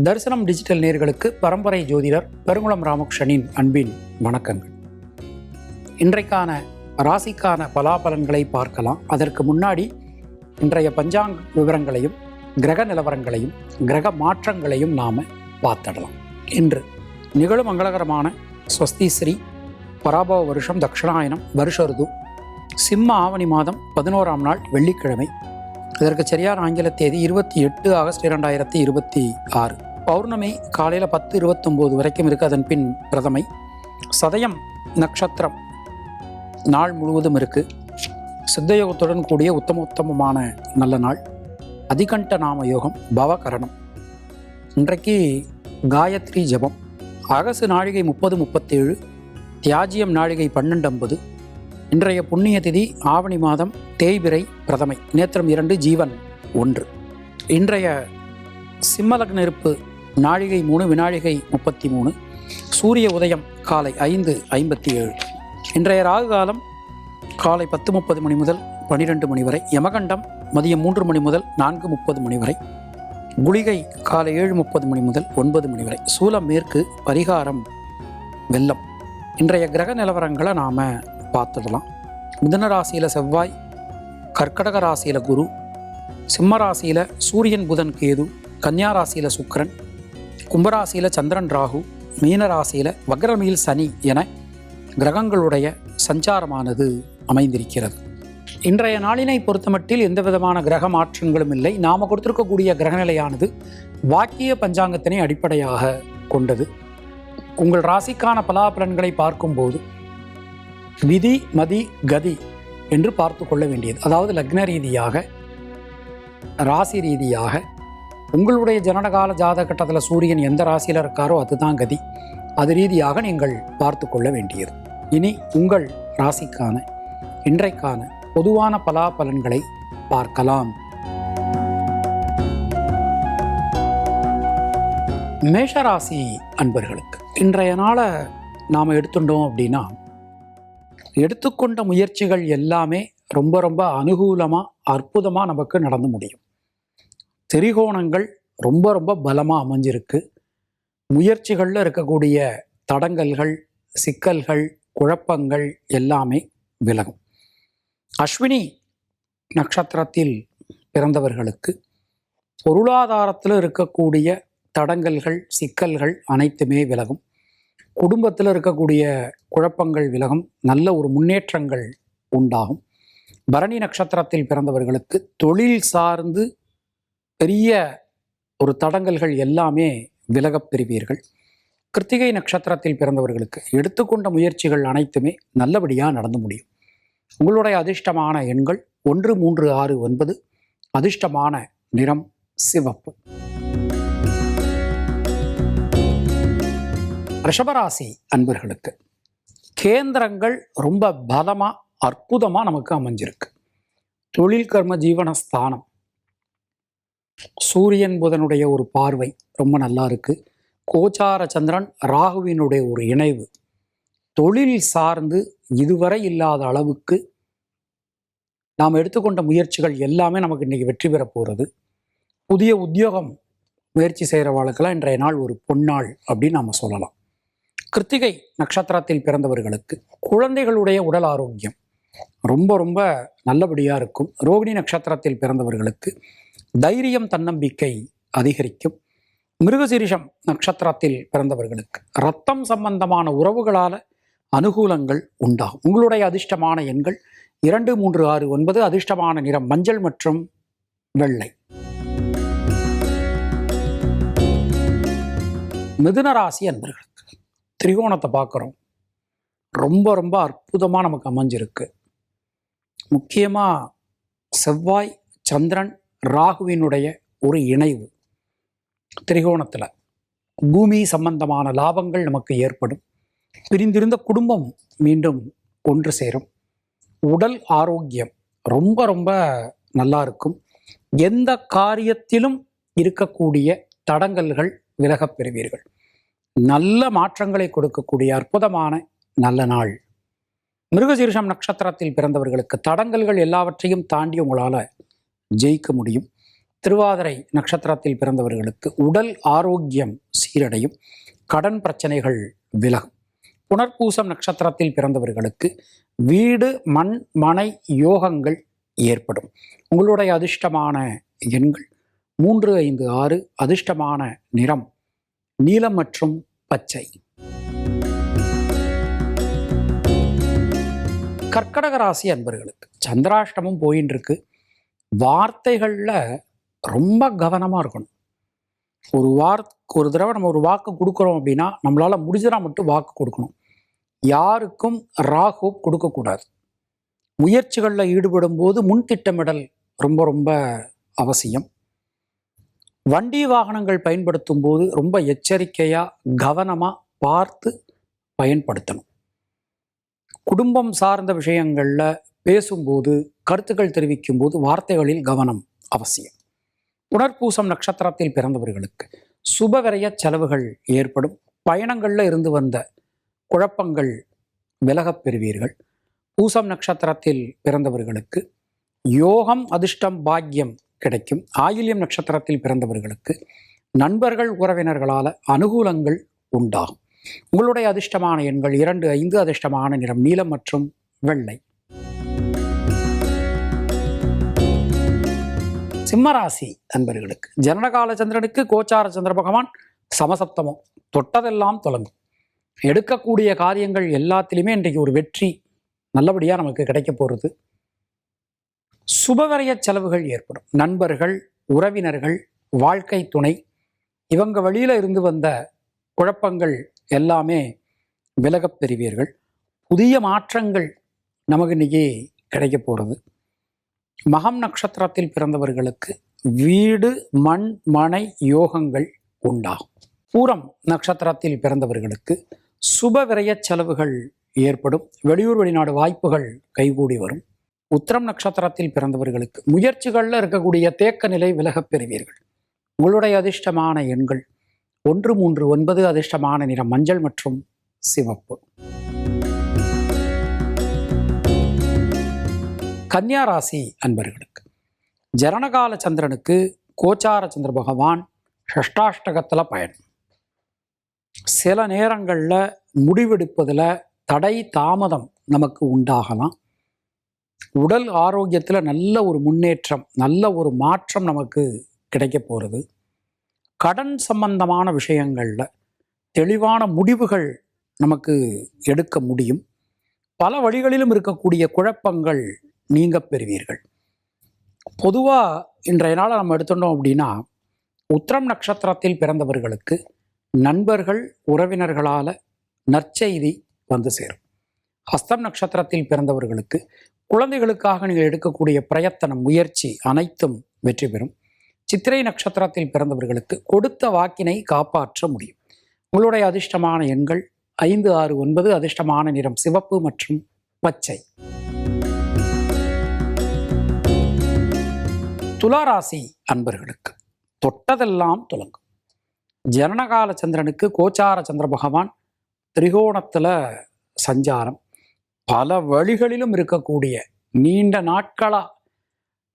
தரிசனம் டிஜிட்டல் நேயர்களுக்கு பரம்பரை ஜோதிடர் பெருங்குளம் ராமகிருஷ்ணனின் அன்பின் வணக்கங்கள். இன்றைக்கான ராசிக்கான பலாபலன்களை பார்க்கலாம். அதற்கு முன்னாடி இன்றைய பஞ்சாங்க விவரங்களையும் கிரக நிலவரங்களையும் கிரக மாற்றங்களையும் நாம் பார்த்துடலாம். இன்று நிகழும் மங்களகரமான ஸ்வஸ்தி ஸ்ரீ பராபவ வருஷம் தக்ஷணாயனம் வருஷ ருது சிம்ம ஆவணி மாதம் 11ஆம் நாள் வெள்ளிக்கிழமை. இதற்கு சரியான ஆங்கில தேதி 28 ஆகஸ்ட் 2026. பௌர்ணமி காலையில் 10:29 வரைக்கும் இருக்குது. அதன் பின் பிரதமை. சதயம் நட்சத்திரம் நாள் முழுவதும் இருக்குது. சித்தயோகத்துடன் கூடிய உத்தமமான நல்ல நாள். அதிகண்ட நாம யோகம், பவகரணம். இன்றைக்கு காயத்ரி ஜபம். அகசு நாழிகை 30:37, தியாஜியம் நாழிகை 12:50. இன்றைய புண்ணிய திதி ஆவணி மாதம் தேய்பிறை பிரதமை. நேத்திரம் 2, ஜீவன் 1. இன்றைய சிம்மலக்ன இருப்பு நாழிகை 3, வினாழிகை 33. சூரிய உதயம் காலை 5:57. இன்றைய ராகு காலம் காலை 10:30 மணி முதல் 12 மணி வரை. யமகண்டம் மதியம் 3 மணி முதல் 4:30 மணி வரை. குளிகை காலை 7:30 மணி முதல் 9 மணி வரை. சூலம் மேற்கு, பரிகாரம் வெள்ளம். இன்றைய கிரக நிலவரங்களை நாம் பார்த்துடலாம். மிதுன ராசியில் செவ்வாய், கர்க்கடக ராசியில் குரு, சிம்ம ராசியில் சூரியன் புதன் கேது, கன்னியா ராசியில் சுக்கிரன், கும்பராசியில் சந்திரன் ராகு, மீன ராசியில் வக்ரமீல் சனி என கிரகங்களுடைய சஞ்சாரமானது அமைந்திருக்கிறது. இன்றைய நாளினை பொறுத்தமட்டில் எந்த விதமான கிரக மாற்றங்களும் இல்லை. நாம் கொடுத்திருக்கக்கூடிய கிரகநிலையானது வாக்கிய பஞ்சாங்கத்தினை அடிப்படையாக கொண்டது. உங்கள் ராசிக்கான பலாபலன்களை பார்க்கும்போது விதி மதி கதி என்று பார்த்து கொள்ள வேண்டியது. அதாவது லக்ன ரீதியாக, ராசி ரீதியாக, உங்களுடைய ஜனனகால ஜாதக கட்டத்தில் சூரியன் எந்த ராசியில் இருக்காரோ அதுதான் கதி. அது ரீதியாக நீங்கள் பார்த்து கொள்ள வேண்டியது. இனி உங்கள் ராசிக்கான இன்றைக்கான பொதுவான பலாபலன்களை பார்க்கலாம். மேஷராசி அன்பர்களுக்கு இன்றைய நாளை நாம் எடுத்துட்டோம் அப்படின்னா, எடுத்துக்கொண்ட முயற்சிகள் எல்லாமே ரொம்ப அனுகூலமாக அற்புதமாக நமக்கு நடந்து முடியும். திரிகோணங்கள் ரொம்ப பலமாக அமைஞ்சிருக்கு. முயற்சிகளில் இருக்கக்கூடிய தடங்கல்கள், சிக்கல்கள், குழப்பங்கள் எல்லாமே விலகும். அஸ்வினி நட்சத்திரத்தில் பிறந்தவர்களுக்கு பொருளாதாரத்தில் இருக்கக்கூடிய தடங்கல்கள், சிக்கல்கள் அனைத்துமே விலகும். குடும்பத்தில் இருக்கக்கூடிய குழப்பங்கள் விலகும். நல்ல ஒரு முன்னேற்றங்கள் உண்டாகும். பரணி நட்சத்திரத்தில் பிறந்தவர்களுக்கு தொழில் சார்ந்து பெரிய ஒரு தடங்கல்கள் எல்லாமே விலகப் பெறுவீர்கள். கிருத்திகை நட்சத்திரத்தில் பிறந்தவர்களுக்கு எடுத்துக்கொண்ட முயற்சிகள் அனைத்துமே நல்லபடியாக நடந்து முடியும். உங்களுடைய அதிர்ஷ்டமான எண்கள் 1, 3, 6, 9. அதிர்ஷ்டமான நிறம் சிவப்பு. ரிஷபராசி அன்பர்களுக்கு கேந்திரங்கள் ரொம்ப பலமாக அற்புதமாக நமக்கு அமைஞ்சிருக்கு. தொழில் கர்ம ஜீவனஸ்தானம், சூரியன் புதனுடைய ஒரு பார்வை ரொம்ப நல்லா இருக்கு. கோச்சார சந்திரன் ராகுவினுடைய ஒரு இணைவு தொழில் சார்ந்து இதுவரை இல்லாத அளவுக்கு நாம் எடுத்துக்கொண்ட முயற்சிகள் எல்லாமே நமக்கு இன்றைக்கி வெற்றி பெற போகிறது. புதிய உத்தியோகம் முயற்சி செய்கிறவாளுக்கெல்லாம் இன்றைய நாள் ஒரு பொன்னாள் அப்படின்னு நாம் சொல்லலாம். கிருத்திகை நட்சத்திரத்தில் பிறந்தவர்களுக்கு குழந்தைகளுடைய உடல் ஆரோக்கியம் ரொம்ப நல்லபடியாக இருக்கும். ரோகிணி நட்சத்திரத்தில் பிறந்தவர்களுக்கு தைரியம், தன்னம்பிக்கை அதிகரிக்கும். மிருகசீரிஷம் நட்சத்திரத்தில் பிறந்தவர்களுக்கு இரத்தம் சம்பந்தமான உறவுகளால் அனுகூலங்கள் உண்டாகும். உங்களுடைய அதிர்ஷ்டமான எண்கள் 2, 3, 6, 9. அதிர்ஷ்டமான நிறம் மஞ்சள் மற்றும் வெள்ளை. மிதுன ராசி அன்பர்களுக்கு திரிகோணத்தை பார்க்குறோம். ரொம்ப அற்புதமாக நமக்கு அமைஞ்சிருக்கு. முக்கியமாக செவ்வாய், சந்திரன், ராகுவினுடைய ஒரு இணைவு திரிகோணத்தில் பூமி சம்பந்தமான லாபங்கள் நமக்கு ஏற்படும். பிரிந்திருந்த குடும்பம் மீண்டும் ஒன்று சேரும். உடல் ஆரோக்கியம் ரொம்ப நல்லா இருக்கும். எந்த காரியத்திலும் இருக்கக்கூடிய தடங்கல்கள் விலகப் பெறுவீர்கள். நல்ல மாற்றங்களை கொடுக்கக்கூடிய அற்புதமான நல்ல நாள். மிருகசீரிஷம் நட்சத்திரத்தில் பிறந்தவர்களுக்கு தடங்கல்கள் எல்லாவற்றையும் தாண்டி உங்களால் ஜெயிக்க முடியும். திருவாதிரை நட்சத்திரத்தில் பிறந்தவர்களுக்கு உடல் ஆரோக்கியம் சீரடையும், கடன் பிரச்சனைகள் விலகும். புனர்பூசம் நட்சத்திரத்தில் பிறந்தவர்களுக்கு வீடு மண் மனை யோகங்கள் ஏற்படும். உங்களுடைய அதிர்ஷ்டமான எண்கள் 3, 5, 6. அதிர்ஷ்டமான நிறம் நீலம் மற்றும் பச்சை. கர்க்கடக ராசி அன்பர்களுக்கு சந்திராஷ்டமம் போயின்னு இருக்கு. வார்த்தைகளில் ரொம்ப கவனமாக இருக்கணும். ஒரு தடவை நம்ம ஒரு வாக்கு கொடுக்குறோம் அப்படின்னா நம்மளால் முடிஞ்சதா மட்டும் வாக்கு கொடுக்கணும். யாருக்கும் ராகு கொடுக்கக்கூடாது. முயற்சிகளில் ஈடுபடும் போது முன் திட்டமிடல் ரொம்ப ரொம்ப அவசியம். வண்டி வாகனங்கள் பயன்படுத்தும் போது ரொம்ப எச்சரிக்கையாக கவனமாக பார்த்து பயன்படுத்தணும். குடும்பம் சார்ந்த விஷயங்களில் பேசும்போது, கருத்துக்கள் தெரிவிக்கும் போது வார்த்தைகளில் கவனம் அவசியம். புனர்பூசம் நட்சத்திரத்தில் பிறந்தவர்களுக்கு சுபவிரய செலவுகள் ஏற்படும். பயணங்களில் இருந்து வந்த குழப்பங்கள் விலகப் பெறுவீர்கள். பூசம் நட்சத்திரத்தில் பிறந்தவர்களுக்கு யோகம் அதிர்ஷ்டம் பாக்கியம் கிடைக்கும். ஆயில்யம் நட்சத்திரத்தில் பிறந்தவர்களுக்கு நண்பர்கள் உறவினர்களால் அனுகூலங்கள் உண்டாகும். உங்களுடைய அதிர்ஷ்டமான எண்கள் 2, 5. அதிர்ஷ்டமான நிறம் நீலம் மற்றும் வெள்ளை. சிம்மராசி அன்பர்களுக்கு ஜனனகால சந்திரனுக்கு கோச்சார சந்திர பகவான் சமசப்தமம். தொட்டதெல்லாம் தொடங்கும். எடுக்கக்கூடிய காரியங்கள் எல்லாத்திலுமே இன்றைக்கு ஒரு வெற்றி நல்லபடியாக நமக்கு கிடைக்க போகிறது. சுபவிரய செலவுகள் ஏற்படும். நண்பர்கள், உறவினர்கள், வாழ்க்கை துணை இவங்க வழியில் இருந்து வந்த குழப்பங்கள் எல்லாமே விலகப் பெறுவீர்கள். புதிய மாற்றங்கள் நமக்கு இன்னைக்கு கிடைக்க போகிறது. மகம் நட்சத்திரத்தில் பிறந்தவர்களுக்கு வீடு மண் மனை யோகங்கள் உண்டாகும். பூரம் நட்சத்திரத்தில் பிறந்தவர்களுக்கு சுபவிரய செலவுகள் ஏற்படும். வெளியூர் வெளிநாடு வாய்ப்புகள் கைகூடி வரும். உத்திரம் நட்சத்திரத்தில் பிறந்தவர்களுக்கு முயற்சிகளில் இருக்கக்கூடிய தேக்க நிலை விலகப் பெறுவீர்கள். உங்களுடைய அதிர்ஷ்டமான எண்கள் 1, 3, 9. அதிர்ஷ்டமான நிறம் மஞ்சள் மற்றும் சிவப்பு. கன்னியா ராசி அன்பர்களுக்கு ஜனனகால சந்திரனுக்கு கோச்சார சந்திர பகவான் ஷஷ்டாஷ்டகத்தில் பயணம். சில நேரங்களில் முடிவெடுப்பதில் தடை தாமதம் நமக்கு உண்டாகலாம். உடல் ஆரோக்கியத்தில் நல்ல ஒரு முன்னேற்றம், நல்ல ஒரு மாற்றம் நமக்கு கிடைக்க போகிறது. கடன் சம்பந்தமான விஷயங்களில் தெளிவான முடிவுகள் நமக்கு எடுக்க முடியும். பல வழிகளிலும் இருக்கக்கூடிய குழப்பங்கள் நீங்க பெறுவீர்கள். பொதுவாக இன்றைய நாளை நம்ம எடுத்துட்டோம் அப்படின்னா, உத்திரம் நட்சத்திரத்தில் பிறந்தவர்களுக்கு நண்பர்கள் உறவினர்களால் நற்செய்தி வந்து சேரும். ஹஸ்தம் நட்சத்திரத்தில் பிறந்தவர்களுக்கு குழந்தைகளுக்காக நீங்கள் எடுக்கக்கூடிய பிரயத்தனம், முயற்சி அனைத்தும் வெற்றி பெறும். சித்திரை நட்சத்திரத்தில் பிறந்தவர்களுக்கு கொடுத்த வாக்கினை காப்பாற்ற முடியும். உங்களுடைய அதிர்ஷ்டமான எண்கள் 5, 6, 9. அதிர்ஷ்டமான நிறம் சிவப்பு மற்றும் பச்சை. துளாராசி அன்பர்களுக்கு தொட்டதெல்லாம் துலங்கும். ஜனனகால சந்திரனுக்கு கோச்சார சந்திர பகவான் திரிகோணத்தில் சஞ்சாரம். பல வழிகளிலும் இருக்கக்கூடிய நீண்ட நாட்களாக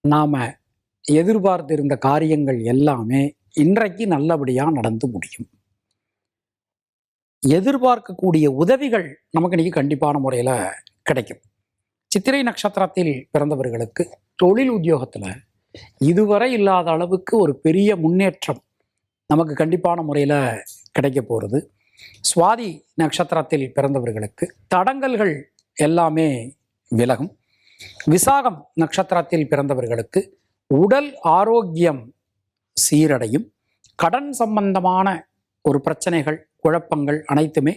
நாம் எதிர்பார்த்திருந்த காரியங்கள் எல்லாமே இன்றைக்கு நல்லபடியாக நடந்து முடியும். எதிர்பார்க்கக்கூடிய உதவிகள் நமக்கு இன்னைக்கு கண்டிப்பான முறையில் கிடைக்கும். சித்திரை நட்சத்திரத்தில் பிறந்தவர்களுக்கு தொழில் உத்தியோகத்தில் இதுவரை இல்லாத அளவுக்கு ஒரு பெரிய முன்னேற்றம் நமக்கு கண்டிப்பான முறையில் கிடைக்க போகிறது. சுவாதி நட்சத்திரத்தில் பிறந்தவர்களுக்கு தடங்கல்கள் எல்லாமே விலகும். விசாகம் நட்சத்திரத்தில் பிறந்தவர்களுக்கு உடல் ஆரோக்கியம் சீரடையும். கடன் சம்பந்தமான ஒரு பிரச்சனைகள், குழப்பங்கள் அனைத்துமே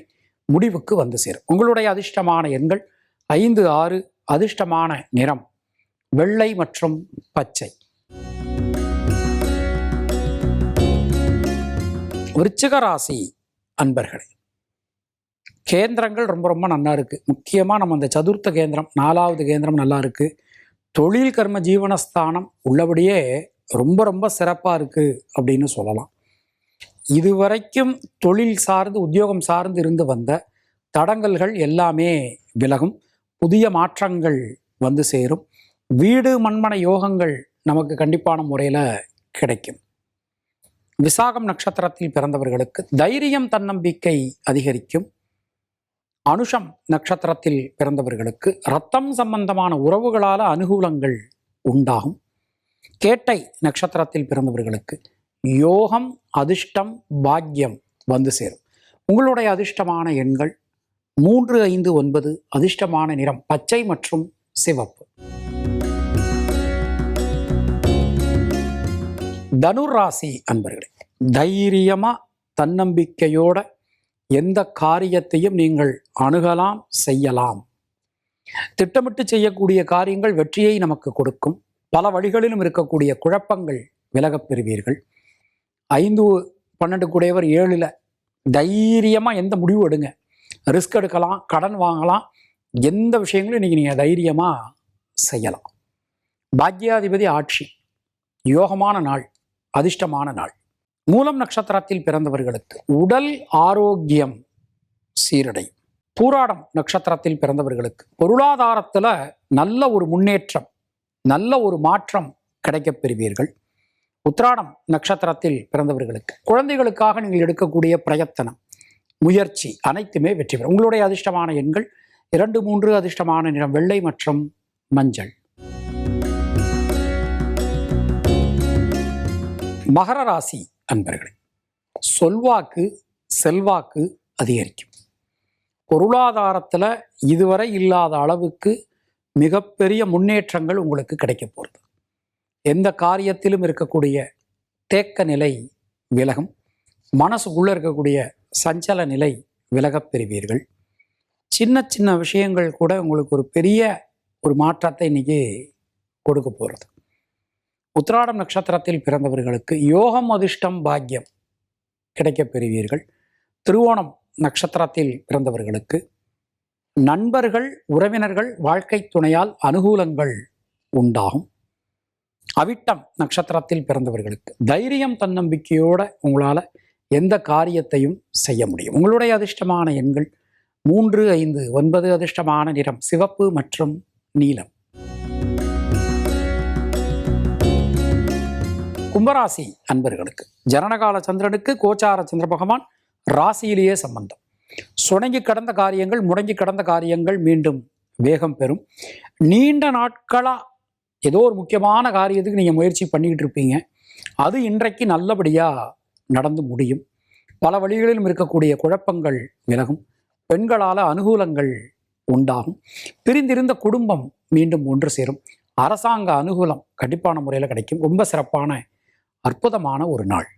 முடிவுக்கு வந்து சேரும். உங்களுடைய அதிர்ஷ்டமான எண்கள் 5, 6. அதிர்ஷ்டமான நிறம் வெள்ளை மற்றும் பச்சை. விருச்சிக ராசி அன்பர்களே, கேந்திரங்கள் ரொம்ப ரொம்ப நல்லா இருக்கு. முக்கியமாக நம்ம அந்த சதுர்த்த கேந்திரம், 4வது கேந்திரம் நல்லா இருக்கு. தொழில் கர்ம ஜீவனஸ்தானம் உள்ளபடியே ரொம்ப ரொம்ப சிறப்பாக இருக்கு அப்படின்னு சொல்லலாம். இதுவரைக்கும் தொழில் சார்ந்து உத்தியோகம் சார்ந்து இருந்து வந்த தடங்கல்கள் எல்லாமே விலகும். புதிய மாற்றங்கள் வந்து சேரும். வீடு மண்மனை யோகங்கள் நமக்கு கண்டிப்பான முறையில் கிடைக்கும். விசாகம் நட்சத்திரத்தில் பிறந்தவர்களுக்கு தைரியம் தன்னம்பிக்கை அதிகரிக்கும். அனுஷம் நட்சத்திரத்தில் பிறந்தவர்களுக்கு இரத்தம் சம்பந்தமான உறவுகளால் அனுகூலங்கள் உண்டாகும். கேட்டை நட்சத்திரத்தில் பிறந்தவர்களுக்கு யோகம், அதிர்ஷ்டம், பாக்கியம் வந்து சேரும். உங்களுடைய அதிர்ஷ்டமான எண்கள் 3, 5, 9. அதிர்ஷ்டமான நிறம் பச்சை மற்றும் சிவப்பு. தனுர் ராசி அன்பர்களே, தைரியமா தன்னம்பிக்கையோட எந்த காரியத்தையும் நீங்கள் அணுகலாம், செய்யலாம். திட்டமிட்டு செய்யக்கூடிய காரியங்கள் வெற்றியை நமக்கு கொடுக்கும். பல வழிகளிலும் இருக்கக்கூடிய குழப்பங்கள் விலகப் பெறுவீர்கள். 5, 12 கூடையவர் 7ல் தைரியமாக எந்த முடிவு எடுங்க. ரிஸ்க் எடுக்கலாம், கடன் வாங்கலாம், எந்த விஷயங்களும் இன்றைக்கி நீங்கள் தைரியமாக செய்யலாம். பாக்யாதிபதி ஆட்சி, யோகமான நாள், அதிர்ஷ்டமான நாள். மூலம் நட்சத்திரத்தில் பிறந்தவர்களுக்கு உடல் ஆரோக்கியம் சீரடையும். பூராடம் நட்சத்திரத்தில் பிறந்தவர்களுக்கு பொருளாதாரத்தில் நல்ல ஒரு முன்னேற்றம், நல்ல ஒரு மாற்றம் கிடைக்கப் பெறுவீர்கள். உத்திராடம் நட்சத்திரத்தில் பிறந்தவர்களுக்கு குழந்தைகளுக்காக நீங்கள் எடுக்கக்கூடிய பிரயத்தனம், முயற்சி அனைத்துமே வெற்றி பெறும். உங்களுடைய அதிர்ஷ்டமான எண்கள் 2, 3. அதிர்ஷ்டமான நிறம் வெள்ளை மற்றும் மஞ்சள். மகர ராசி அன்பர்களே, சொல்வாக்கு, செல்வாக்கு அதிகரிக்கும். பொருளாதாரத்தில் இதுவரை இல்லாத அளவுக்கு மிகப்பெரிய முன்னேற்றங்கள் உங்களுக்கு கிடைக்க போகிறது. எந்த காரியத்திலும் இருக்கக்கூடிய தேக்க நிலை விலகும். மனசுக்குள்ளே இருக்கக்கூடிய சஞ்சல நிலை விலகப் பெறுவீர்கள். சின்ன சின்ன விஷயங்கள் கூட உங்களுக்கு ஒரு பெரிய ஒரு மாற்றத்தை இன்னைக்கு கொடுக்க போகிறது. உத்திராடம் நட்சத்திரத்தில் பிறந்தவர்களுக்கு யோகம், அதிர்ஷ்டம், பாக்கியம் கிடைக்கப் பெறுவீர்கள். திருவோணம் நட்சத்திரத்தில் பிறந்தவர்களுக்கு நண்பர்கள், உறவினர்கள், வாழ்க்கை துணையால் அனுகூலங்கள் உண்டாகும். அவிட்டம் நட்சத்திரத்தில் பிறந்தவர்களுக்கு தைரியம், தன்னம்பிக்கையோட உங்களால் எந்த காரியத்தையும் செய்ய முடியும். உங்களுடைய அதிர்ஷ்டமான எண்கள் 3, 5, 9. அதிர்ஷ்டமான நிறம் சிவப்பு மற்றும் நீலம். கும்பராசி அன்பர்களுக்கு ஜனனகால சந்திரனுக்கு கோச்சார சந்திர பகவான் ராசியிலேயே சம்பந்தம். சுணங்கி கடந்த காரியங்கள், முடங்கி கடந்த காரியங்கள் மீண்டும் வேகம் பெறும். நீண்ட நாட்களா ஏதோ ஒரு முக்கியமான காரியத்துக்கு நீங்கள் முயற்சி பண்ணிக்கிட்டு இருப்பீங்க. அது இன்றைக்கு நல்லபடியாக நடந்து முடியும். பல வழிகளிலும் இருக்கக்கூடிய குழப்பங்கள் விலகும். பெண்களால் அனுகூலங்கள் உண்டாகும். பிரிந்திருந்த குடும்பம் மீண்டும் ஒன்று சேரும். அரசாங்க அனுகூலம் கண்டிப்பான முறையில் கிடைக்கும். ரொம்ப சிறப்பான அற்புதமான ஒரு நாள்.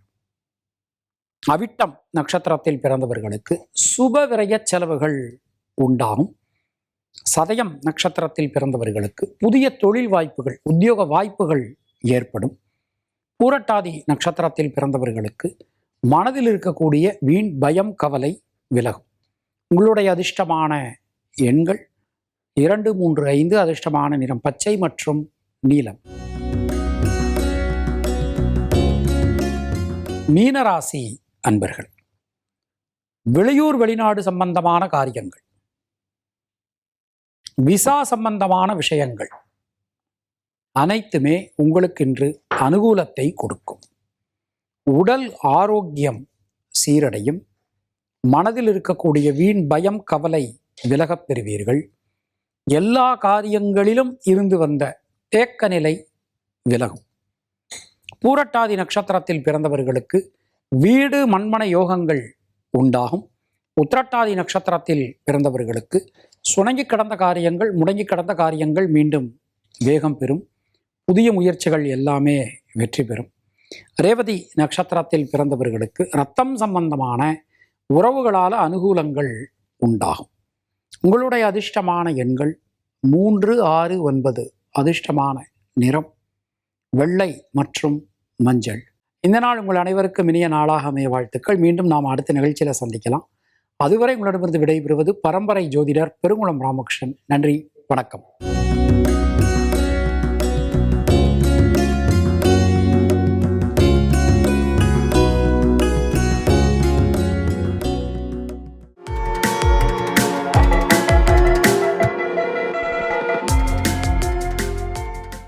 அவிட்டம் நட்சத்திரத்தில் பிறந்தவர்களுக்கு சுப விரய செலவுகள் உண்டாகும். சதயம் நட்சத்திரத்தில் பிறந்தவர்களுக்கு புதிய தொழில் வாய்ப்புகள், உத்தியோக வாய்ப்புகள் ஏற்படும். பூரட்டாதி நட்சத்திரத்தில் பிறந்தவர்களுக்கு மனதில் இருக்கக்கூடிய வீண் பயம், கவலை விலகும். உங்களுடைய அதிர்ஷ்டமான எண்கள் 2, 3, 5. அதிர்ஷ்டமான நிறம் பச்சை மற்றும் நீலம். மீனராசி அன்பர்கள், வெளியூர் வெளிநாடு சம்பந்தமான காரியங்கள், விசா சம்பந்தமான விஷயங்கள் அனைத்துமே உங்களுக்கு இன்று அனுகூலத்தை கொடுக்கும். உடல் ஆரோக்கியம் சீரடையும். மனதில் இருக்கக்கூடிய வீண் பயம், கவலை விலகப் பெறுவீர்கள். எல்லா காரியங்களிலும் இருந்து வந்த தேக்க நிலை விலகும். பூரட்டாதி நட்சத்திரத்தில் பிறந்தவர்களுக்கு வீடு, மண்மனை யோகங்கள் உண்டாகும். உத்திரட்டாதி நட்சத்திரத்தில் பிறந்தவர்களுக்கு சுணங்கி கடந்த காரியங்கள், முடங்கி கடந்த காரியங்கள் மீண்டும் வேகம் பெறும். புதிய முயற்சிகள் எல்லாமே வெற்றி பெறும். ரேவதி நட்சத்திரத்தில் பிறந்தவர்களுக்கு இரத்தம் சம்பந்தமான உறவுகளால் அனுகூலங்கள் உண்டாகும். உங்களுடைய அதிர்ஷ்டமான எண்கள் 3, 6, 9. அதிர்ஷ்டமான நிறம் வெள்ளை மற்றும் மஞ்சள். இந்த நாள் உங்கள் அனைவருக்கும் இனிய நாளாக அமைய வாழ்த்துக்கள். மீண்டும் நாம் அடுத்த நிகழ்ச்சியில் சந்திக்கலாம். அதுவரை உங்களிடமிருந்து விடைபெறுவது பரம்பரை ஜோதிடர் பெருங்குளம் ராமகிருஷ்ணன். நன்றி, வணக்கம்.